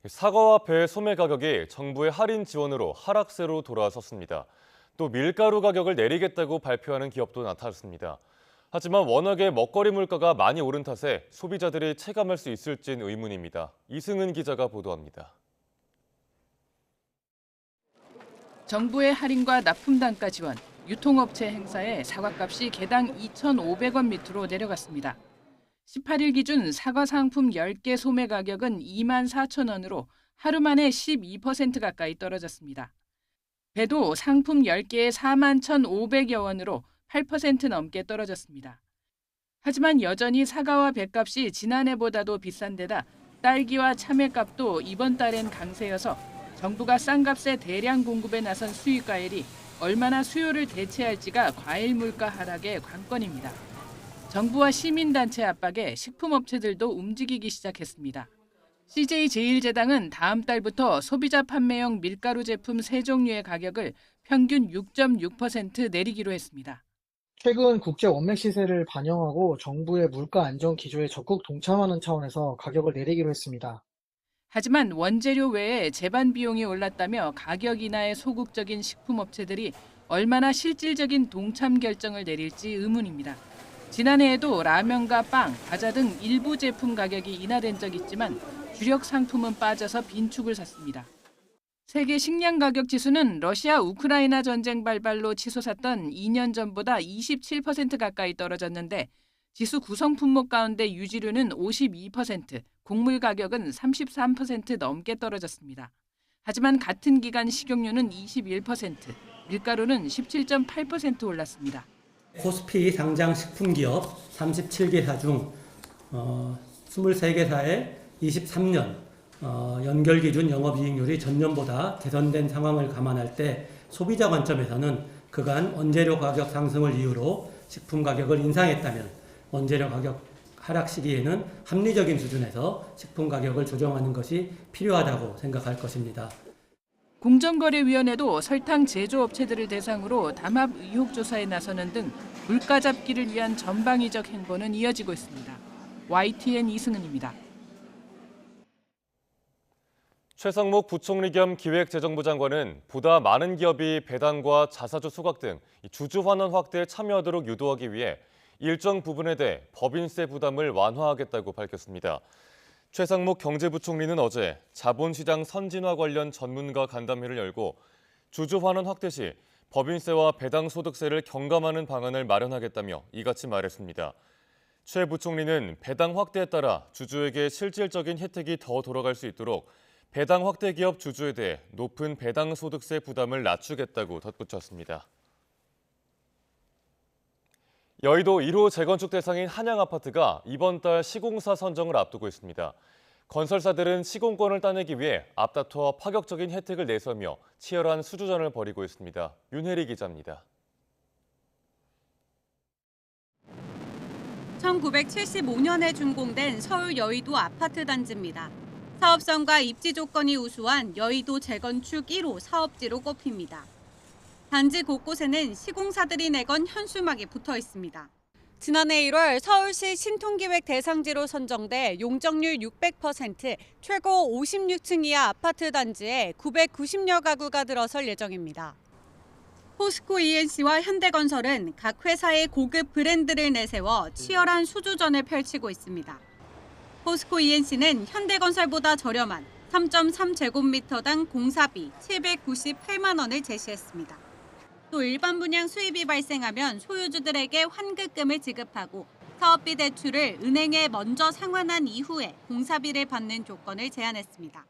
사과와 배 소매 가격이 정부의 할인 지원으로 하락세로 돌아섰습니다. 또 밀가루 가격을 내리겠다고 발표하는 기업도 나타났습니다. 하지만 워낙에 먹거리 물가가 많이 오른 탓에 소비자들이 체감할 수 있을지는 의문입니다. 이승은 기자가 보도합니다. 정부의 할인과 납품 단가 지원, 유통업체 행사에 사과값이 개당 2,500원 밑으로 내려갔습니다. 18일 기준 사과 상품 10개 소매 가격은 24,000원으로 하루 만에 12% 가까이 떨어졌습니다. 배도 상품 10개에 41,500여 원으로 8% 넘게 떨어졌습니다. 하지만 여전히 사과와 배값이 지난해보다도 비싼 데다 딸기와 참외값도 이번 달엔 강세여서 정부가 싼 값에 대량 공급에 나선 수입과일이 얼마나 수요를 대체할지가 과일 물가 하락의 관건입니다. 정부와 시민단체 압박에 식품업체들도 움직이기 시작했습니다. CJ제일제당은 다음 달부터 소비자 판매용 밀가루 제품 3종류의 가격을 평균 6.6% 내리기로 했습니다. 최근 국제 원맥 시세를 반영하고 정부의 물가 안정 기조에 적극 동참하는 차원에서 가격을 내리기로 했습니다. 하지만 원재료 외에 제반 비용이 올랐다며 가격 인하에 소극적인 식품업체들이 얼마나 실질적인 동참 결정을 내릴지 의문입니다. 지난해에도 라면과 빵, 과자 등 일부 제품 가격이 인하된 적 있지만 주력 상품은 빠져서 빈축을 샀습니다. 세계 식량 가격 지수는 러시아 우크라이나 전쟁 발발로 치솟았던 2년 전보다 27% 가까이 떨어졌는데 지수 구성 품목 가운데 유지류는 52%, 곡물 가격은 33% 넘게 떨어졌습니다. 하지만 같은 기간 식용유는 21%, 밀가루는 17.8% 올랐습니다. 코스피 상장 식품기업 37개사 중 23개사의 23년 연결 기준 영업이익률이 전년보다 개선된 상황을 감안할 때 소비자 관점에서는 그간 원재료 가격 상승을 이유로 식품 가격을 인상했다면 원재료 가격 하락 시기에는 합리적인 수준에서 식품 가격을 조정하는 것이 필요하다고 생각할 것입니다. 공정거래위원회도 설탕 제조업체들을 대상으로 담합 의혹 조사에 나서는 등 물가 잡기를 위한 전방위적 행보는 이어지고 있습니다. YTN 이승은입니다. 최상목 부총리 겸 기획재정부 장관은 보다 많은 기업이 배당과 자사주 소각 등 주주 환원 확대에 참여하도록 유도하기 위해 일정 부분에 대해 법인세 부담을 완화하겠다고 밝혔습니다. 최상목 경제부총리는 어제 자본시장 선진화 관련 전문가 간담회를 열고 주주 환원 확대 시 법인세와 배당소득세를 경감하는 방안을 마련하겠다며 이같이 말했습니다. 최 부총리는 배당 확대에 따라 주주에게 실질적인 혜택이 더 돌아갈 수 있도록 배당 확대 기업 주주에 대해 높은 배당소득세 부담을 낮추겠다고 덧붙였습니다. 여의도 1호 재건축 대상인 한양아파트가 이번 달 시공사 선정을 앞두고 있습니다. 건설사들은 시공권을 따내기 위해 앞다퉈 파격적인 혜택을 내세우며 치열한 수주전을 벌이고 있습니다. 윤혜리 기자입니다. 1975년에 준공된 서울 여의도 아파트 단지입니다. 사업성과 입지 조건이 우수한 여의도 재건축 1호 사업지로 꼽힙니다. 단지 곳곳에는 시공사들이 내건 현수막이 붙어 있습니다. 지난해 1월 서울시 신통기획 대상지로 선정돼 용적률 600%, 최고 56층 이하 아파트 단지에 990여 가구가 들어설 예정입니다. 포스코 ENC와 현대건설은 각 회사의 고급 브랜드를 내세워 치열한 수주전을 펼치고 있습니다. 포스코 ENC는 현대건설보다 저렴한 3.3제곱미터당 공사비 798만 원을 제시했습니다. 또 일반 분양 수입이 발생하면 소유주들에게 환급금을 지급하고 사업비 대출을 은행에 먼저 상환한 이후에 공사비를 받는 조건을 제안했습니다.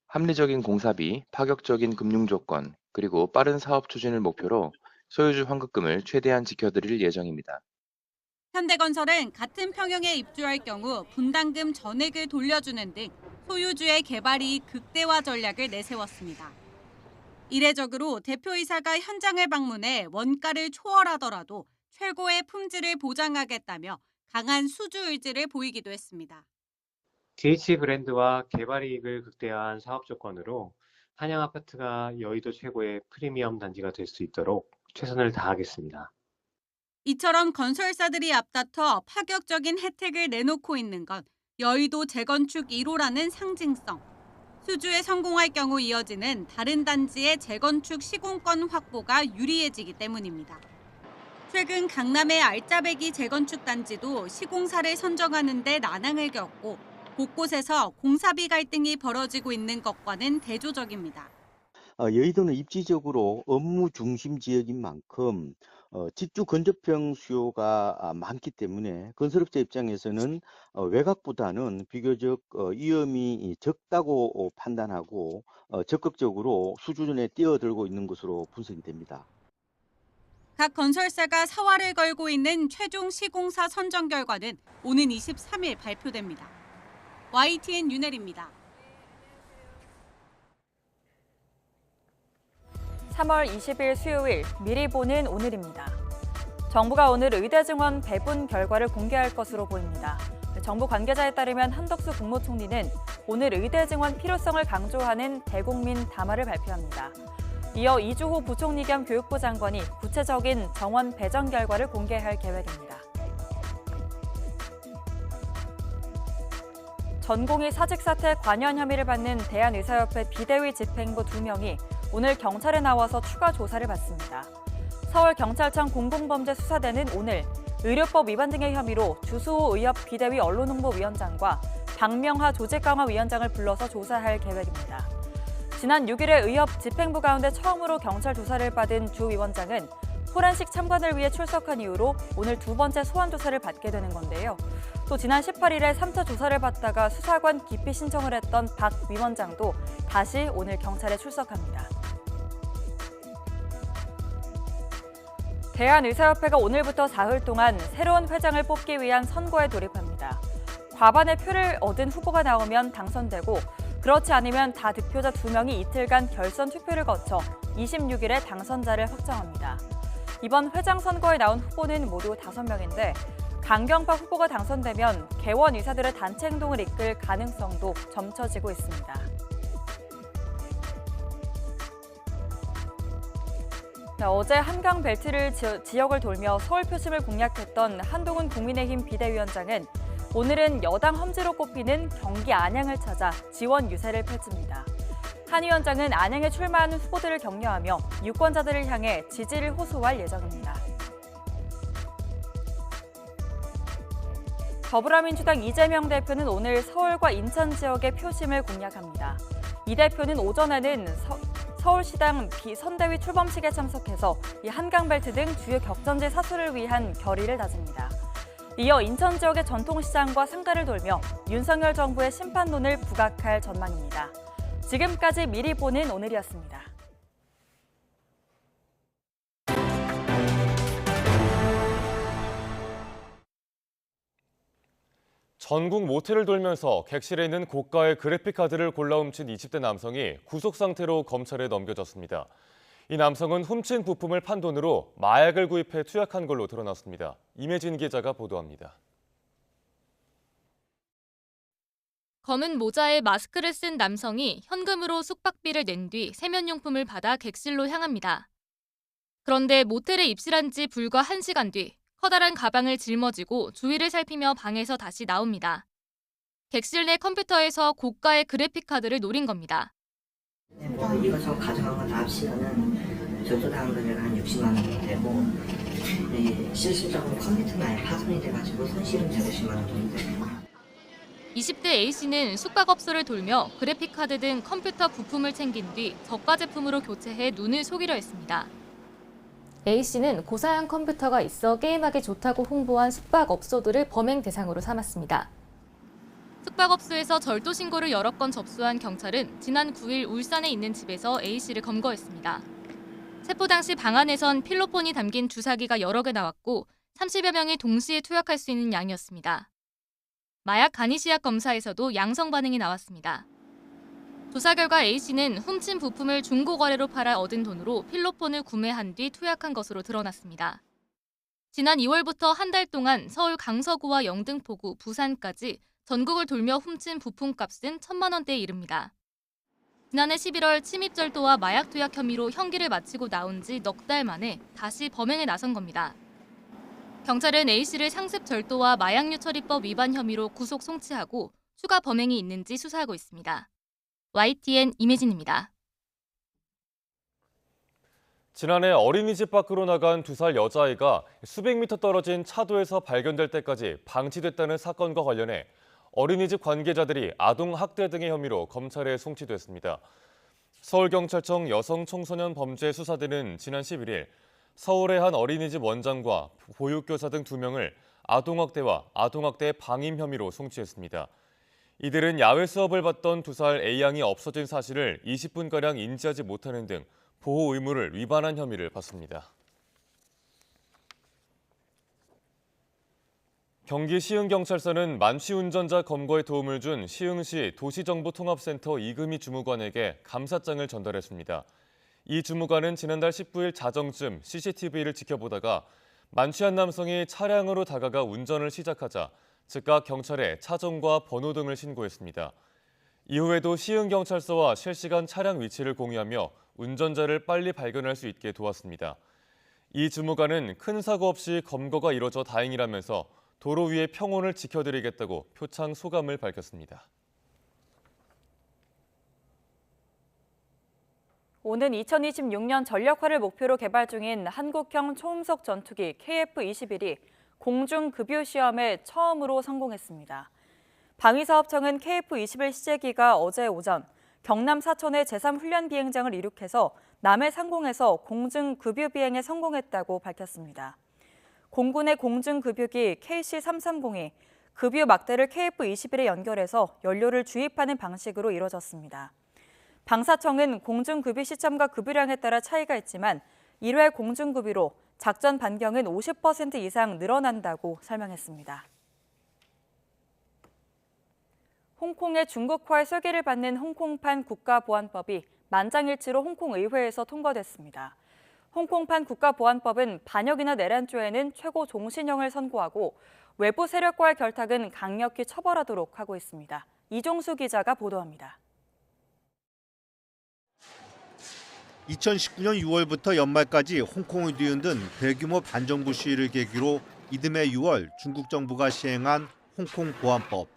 합리적인 공사비, 파격적인 금융 조건, 그리고 빠른 사업 추진을 목표로 소유주 환급금을 최대한 지켜드릴 예정입니다. 현대건설은 같은 평형에 입주할 경우 분담금 전액을 돌려주는 등 소유주의 개발이익 극대화 전략을 내세웠습니다. 이례적으로 대표이사가 현장을 방문해 원가를 초월하더라도 최고의 품질을 보장하겠다며 강한 수주 의지를 보이기도 했습니다. DH 브랜드와 개발이익을 극대화한 사업 조건으로 한양아파트가 여의도 최고의 프리미엄 단지가 될 수 있도록 최선을 다하겠습니다. 이처럼 건설사들이 앞다퉈 파격적인 혜택을 내놓고 있는 건 여의도 재건축 1호라는 상징성. 수주에 성공할 경우 이어지는 다른 단지의 재건축 시공권 확보가 유리해지기 때문입니다. 최근 강남의 알짜배기 재건축 단지도 시공사를 선정하는 데 난항을 겪고 곳곳에서 공사비 갈등이 벌어지고 있는 것과는 대조적입니다. 여의도는 입지적으로 업무 중심 지역인 만큼 직주 건조병 수요가 많기 때문에 건설업자 입장에서는 외곽보다는 비교적 위험이 적다고 판단하고 적극적으로 수주전에 뛰어들고 있는 것으로 분석이 됩니다. 각 건설사가 사활을 걸고 있는 최종 시공사 선정 결과는 오는 23일 발표됩니다. YTN 윤혜리입니다. 3월 20일 수요일 미리 보는 오늘입니다. 정부가 오늘 의대 증원 배분 결과를 공개할 것으로 보입니다. 정부 관계자에 따르면 한덕수 국무총리는 오늘 의대 증원 필요성을 강조하는 대국민 담화를 발표합니다. 이어 이주호 부총리 겸 교육부 장관이 구체적인 정원 배정 결과를 공개할 계획입니다. 전공의 사직 사퇴 관여한 혐의를 받는 대한의사협회 비대위 집행부 2명이 오늘 경찰에 나와서 추가 조사를 받습니다. 서울경찰청 공공범죄수사대는 오늘 의료법 위반 등의 혐의로 주수호 의협 비대위 언론홍보위원장과 박명하 조직강화위원장을 불러서 조사할 계획입니다. 지난 6일에 의협 집행부 가운데 처음으로 경찰 조사를 받은 주 위원장은 포렌식 참관을 위해 출석한 이후로 오늘 두 번째 소환 조사를 받게 되는 건데요. 또 지난 18일에 3차 조사를 받다가 수사관 기피 신청을 했던 박 위원장도 다시 오늘 경찰에 출석합니다. 대한의사협회가 오늘부터 사흘 동안 새로운 회장을 뽑기 위한 선거에 돌입합니다. 과반의 표를 얻은 후보가 나오면 당선되고 그렇지 않으면 다 득표자 2명이 이틀간 결선 투표를 거쳐 26일에 당선자를 확정합니다. 이번 회장 선거에 나온 후보는 모두 5명인데 강경파 후보가 당선되면 개원 의사들의 단체 행동을 이끌 가능성도 점쳐지고 있습니다. 어제 한강 벨트를 지역을 돌며 서울 표심을 공략했던 한동훈 국민의힘 비대위원장은 오늘은 여당 험지로 꼽히는 경기 안양을 찾아 지원 유세를 펼칩니다. 한 위원장은 안양에 출마하는 후보들을 격려하며 유권자들을 향해 지지를 호소할 예정입니다. 더불어민주당 이재명 대표는 오늘 서울과 인천 지역의 표심을 공략합니다. 이 대표는 오전에는 서울시당 비선대위 출범식에 참석해서 이 한강벨트 등 주요 격전지 사수를 위한 결의를 다집니다. 이어 인천 지역의 전통시장과 상가를 돌며 윤석열 정부의 심판론을 부각할 전망입니다. 지금까지 미리 보는 오늘이었습니다. 전국 모텔을 돌면서 객실에 있는 고가의 그래픽카드를 골라 훔친 20대 남성이 구속 상태로 검찰에 넘겨졌습니다. 이 남성은 훔친 부품을 판 돈으로 마약을 구입해 투약한 걸로 드러났습니다. 임혜진 기자가 보도합니다. 검은 모자에 마스크를 쓴 남성이 현금으로 숙박비를 낸 뒤 세면용품을 받아 객실로 향합니다. 그런데 모텔에 입실한 지 불과 1시간 뒤 커다란 가방을 짊어지고 주위를 살피며 방에서 다시 나옵니다. 객실 내 컴퓨터에서 고가의 그래픽카드를 노린 겁니다. 이것저것 가져간 건 다 합치면은 절도당한 금액은 한 60만 원 정도 되고 실질적으로 컴퓨터는 아예 파손이 돼가지고 손실은 150만 원 정도 되고 20대 A씨는 숙박업소를 돌며 그래픽카드 등 컴퓨터 부품을 챙긴 뒤 저가 제품으로 교체해 눈을 속이려 했습니다. A씨는 고사양 컴퓨터가 있어 게임하기 좋다고 홍보한 숙박업소들을 범행 대상으로 삼았습니다. 숙박업소에서 절도 신고를 여러 건 접수한 경찰은 지난 9일 울산에 있는 집에서 A씨를 검거했습니다. 체포 당시 방 안에선 필로폰이 담긴 주사기가 여러 개 나왔고 30여 명이 동시에 투약할 수 있는 양이었습니다. 마약 간이시약 검사에서도 양성 반응이 나왔습니다. 조사 결과 A씨는 훔친 부품을 중고거래로 팔아 얻은 돈으로 필로폰을 구매한 뒤 투약한 것으로 드러났습니다. 지난 2월부터 한 달 동안 서울 강서구와 영등포구, 부산까지 전국을 돌며 훔친 부품값은 1,000만 원대에 이릅니다. 지난해 11월 침입절도와 마약 투약 혐의로 형기를 마치고 나온 지 넉 달 만에 다시 범행에 나선 겁니다. 경찰은 A씨를 상습절도와 마약류 처리법 위반 혐의로 구속 송치하고 추가 범행이 있는지 수사하고 있습니다. YTN 임혜진입니다. 지난해 어린이집 밖으로 나간 2살 여자아이가 수백 미터 떨어진 차도에서 발견될 때까지 방치됐다는 사건과 관련해 어린이집 관계자들이 아동학대 등의 혐의로 검찰에 송치됐습니다. 서울경찰청 여성청소년범죄수사대는 지난 11일 서울의 한 어린이집 원장과 보육교사 등 2명을 아동학대와 아동학대 방임 혐의로 송치했습니다. 이들은 야외 수업을 받던 2살 A양이 없어진 사실을 20분가량 인지하지 못하는 등 보호 의무를 위반한 혐의를 받습니다. 경기 시흥경찰서는 만취 운전자 검거에 도움을 준 시흥시 도시정보통합센터 이금희 주무관에게 감사장을 전달했습니다. 이 주무관은 지난달 19일 자정쯤 CCTV를 지켜보다가 만취한 남성이 차량으로 다가가 운전을 시작하자 즉각 경찰에 차종과 번호 등을 신고했습니다. 이후에도 시흥경찰서와 실시간 차량 위치를 공유하며 운전자를 빨리 발견할 수 있게 도왔습니다. 이 주무관은 큰 사고 없이 검거가 이뤄져 다행이라면서 도로 위의 평온을 지켜드리겠다고 표창 소감을 밝혔습니다. 오는 2026년 전력화를 목표로 개발 중인 한국형 초음속 전투기 KF-21이 공중급유 시험에 처음으로 성공했습니다. 방위사업청은 KF-21 시제기가 어제 오전 경남 사천의 제3훈련 비행장을 이륙해서 남해 상공에서 공중급유 비행에 성공했다고 밝혔습니다. 공군의 공중급유기 KC-330이 급유 막대를 KF-21에 연결해서 연료를 주입하는 방식으로 이뤄졌습니다. 방사청은 공중급유 시점과 급유량에 따라 차이가 있지만 1회 공중급유로 작전 반경은 50% 이상 늘어난다고 설명했습니다. 홍콩의 중국화의 쐐기를 받는 홍콩판 국가보안법이 만장일치로 홍콩 의회에서 통과됐습니다. 홍콩판 국가보안법은 반역이나 내란죄에는 최고 종신형을 선고하고 외부 세력과의 결탁은 강력히 처벌하도록 하고 있습니다. 이종수 기자가 보도합니다. 2019년 6월부터 연말까지 홍콩을 뒤흔든 대규모 반정부 시위를 계기로 이듬해 6월 중국 정부가 시행한 홍콩 보안법.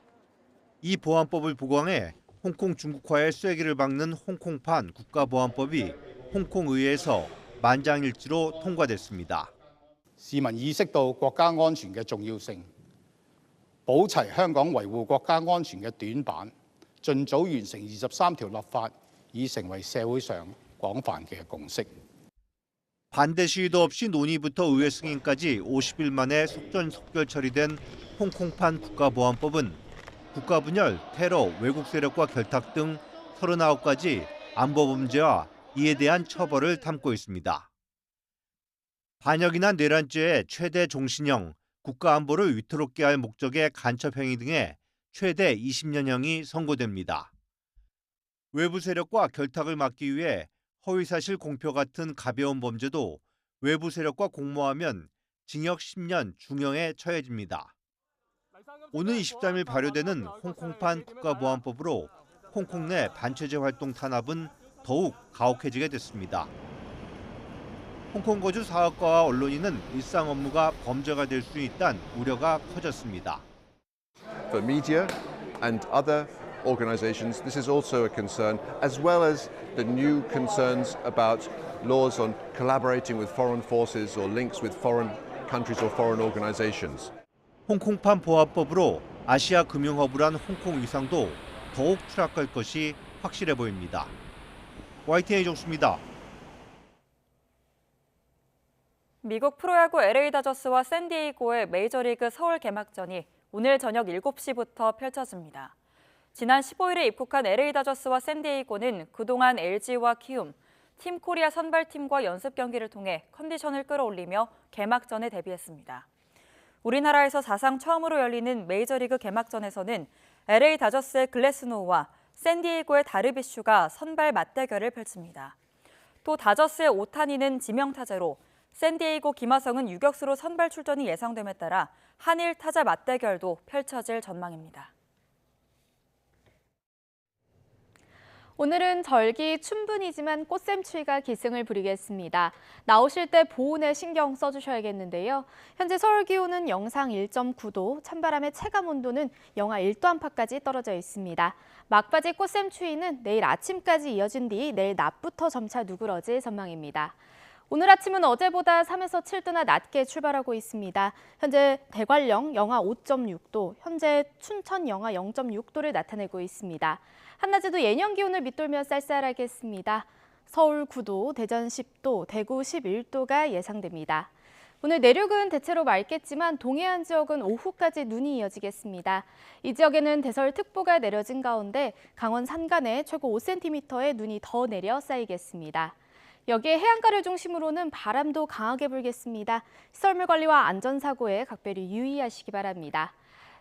이 보안법을 보강해 홍콩 중국화의 쐐기를 박는 홍콩판 국가보안법이 홍콩 의회에서 만장일치로 통과됐습니다. 市民意識到國家安全嘅重要性，補齊香港維護國家安全嘅短板，盡早完成23條立法，已成為社會上廣泛嘅共識。 반대 시위도 없이 논의부터 의회 승인까지 50일 만에 속전속결 처리된 홍콩판 국가보안법은 국가분열, 테러, 외국 세력과 결탁 등 39가지 안보범죄와 이에 대한 처벌을 담고 있습니다. 반역이나 내란죄의 최대 종신형, 국가안보를 위태롭게 할 목적의 간첩행위 등의 최대 20년형이 선고됩니다. 외부 세력과 결탁을 막기 위해 허위사실 공표 같은 가벼운 범죄도 외부 세력과 공모하면 징역 10년 중형에 처해집니다. 오는 23일 발효되는 홍콩판 국가보안법으로 홍콩 내 반체제 활동 탄압은 더욱 가혹해지게 됐습니다. 홍콩 거주 사업가와 언론인은 일상 업무가 범죄가 될 수 있다는 우려가 커졌습니다. For media and other organizations, this is also a concern, as well as the new concerns about laws on collaborating with foreign forces or links with foreign countries or foreign organizations. 홍콩판 보안법으로 아시아 금융허브란 홍콩 위상도 더욱 추락할 것이 확실해 보입니다. YTN 이종수입니다. 미국 프로야구 LA 다저스와 샌디에이고의 메이저리그 서울 개막전이 오늘 저녁 7시부터 펼쳐집니다. 지난 15일에 입국한 LA 다저스와 샌디에이고는 그동안 LG와 키움, 팀 코리아 선발팀과 연습 경기를 통해 컨디션을 끌어올리며 개막전에 대비했습니다. 우리나라에서 사상 처음으로 열리는 메이저리그 개막전에서는 LA 다저스의 글래스노우와 샌디에이고의 다르비슈가 선발 맞대결을 펼칩니다. 또 다저스의 오타니는 지명타자로 샌디에이고 김하성은 유격수로 선발 출전이 예상됨에 따라 한일 타자 맞대결도 펼쳐질 전망입니다. 오늘은 절기 춘분이지만 꽃샘추위가 기승을 부리겠습니다. 나오실 때 보온에 신경 써주셔야겠는데요. 현재 서울 기온은 영상 1.9도, 찬바람의 체감 온도는 영하 1도 안팎까지 떨어져 있습니다. 막바지 꽃샘추위는 내일 아침까지 이어진 뒤 내일 낮부터 점차 누그러질 전망입니다. 오늘 아침은 어제보다 3에서 7도나 낮게 출발하고 있습니다. 현재 대관령 영하 5.6도, 현재 춘천 영하 0.6도를 나타내고 있습니다. 한낮에도 예년 기온을 밑돌며 쌀쌀하겠습니다. 서울 9도, 대전 10도, 대구 11도가 예상됩니다. 오늘 내륙은 대체로 맑겠지만 동해안 지역은 오후까지 눈이 이어지겠습니다. 이 지역에는 대설특보가 내려진 가운데 강원 산간에 최고 5cm의 눈이 더 내려 쌓이겠습니다. 여기에 해안가를 중심으로는 바람도 강하게 불겠습니다. 시설물 관리와 안전사고에 각별히 유의하시기 바랍니다.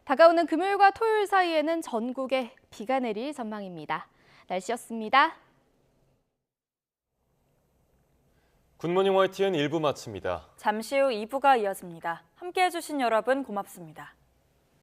다가오는 금요일과 토요일 사이에는 전국에 비가 내릴 전망입니다. 날씨였습니다. 굿모닝 YTN 1부 마칩니다. 잠시 후 2부가 이어집니다. 함께해 주신 여러분 고맙습니다.